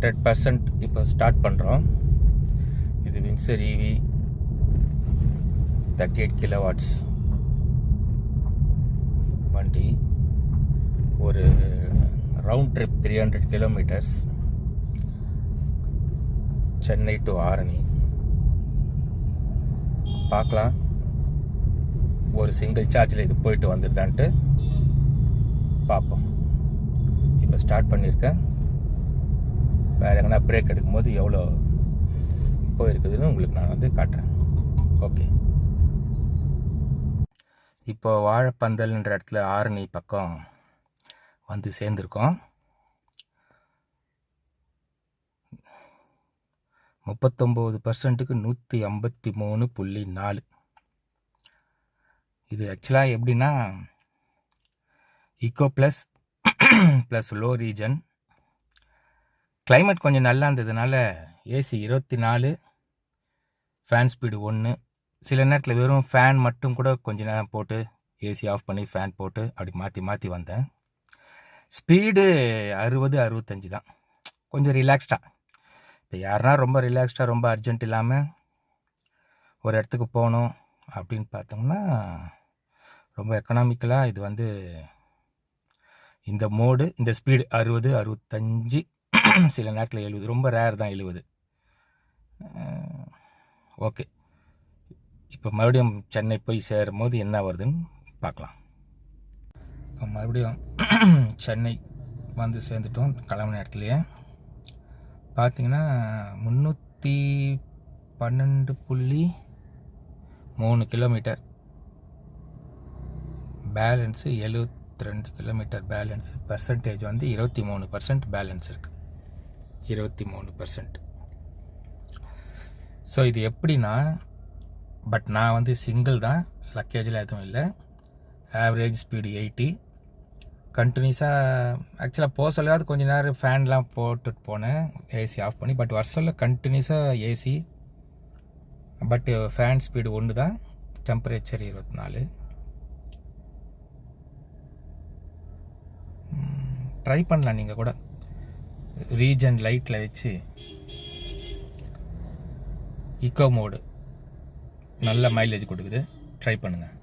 100% இப்போ ஸ்டார்ட் பண்ணுறோம். இது வின்சர் EV 38 கிலோவாட்ஸ் வண்டி. ஒரு round trip 300 kilometres, Chennai to Arani. பார்க்கலாம் ஒரு சிங்கிள் சார்ஜில் இது போயிட்டு வந்துடுதான்ட்டு பார்ப்போம். இப்போ ஸ்டார்ட் பண்ணியிருக்கேன். வேறு எங்கன்னா பிரேக் எடுக்கும்போது எவ்வளோ போயிருக்குதுன்னு உங்களுக்கு நான் வந்து காட்டுறேன். ஓகே, இப்போ வாழைப்பந்தல்ன்ற இடத்துல ஆரணி பக்கம் வந்து சேர்ந்துருக்கோம். 39%க்கு 153.4. இது ஆக்சுவலாக எப்படின்னா eco plus low region. Climate கொஞ்சம் நல்லா இருந்ததுனால ஏசி 24, ஃபேன் ஸ்பீடு 1. சில நேரத்தில் வெறும் ஃபேன் மட்டும் கூட கொஞ்ச நேரம் போட்டு ஏசி ஆஃப் பண்ணி ஃபேன் போட்டு அப்படி மாற்றி வந்தேன். ஸ்பீடு 60-65 தான். கொஞ்சம் ரிலாக்ஸ்டாக. இப்போ யாருன்னா ரொம்ப ரிலாக்ஸ்டாக ரொம்ப அர்ஜென்ட் இல்லாமல் ஒரு இடத்துக்கு போகணும் அப்படின்னு பார்த்தோம்னா ரொம்ப எக்கனாமிக்கலாக இது வந்து இந்த மோடு, இந்த ஸ்பீடு 60-65, சில நேரத்தில் 70, ரொம்ப ரேர் தான் 70. ஓகே, இப்போ மறுபடியும் சென்னை போய் சேரும் போது என்ன வருதுன்னு பார்க்கலாம். இப்போ மறுபடியும் சென்னை வந்து சேர்ந்துட்டோம். கிளம்புன இடத்துலையே பார்த்தீங்கன்னா 312.3 kilometre balance, 72 kilometre balance. Percentage வந்து 23% பேலன்ஸ் இருக்குது. 23%. ஸோ இது எப்படின்னா, பட் நான் வந்து சிங்கிள் தான், லக்கேஜில் எதுவும் இல்லை. Average speed 80. கண்டினியூஸாக ஆக்சுவலாக போக சொல்லாது கொஞ்சம் நேரம் ஃபேன்லாம் போட்டுட்டு போனேன் ஏசி ஆஃப் பண்ணி. பட் வர சொல்ல கண்டினியூஸாக ஏசி. பட் ஃபேன் ஸ்பீடு 1 தான். டெம்பரேச்சர் 24. ட்ரை பண்ணலாம் நீங்கள் கூட. ரீஜன் லைட்டில் வச்சு ஈக்கோ மோடு நல்ல மைலேஜ் கொடுக்குது. ட்ரை பண்ணுங்கள்.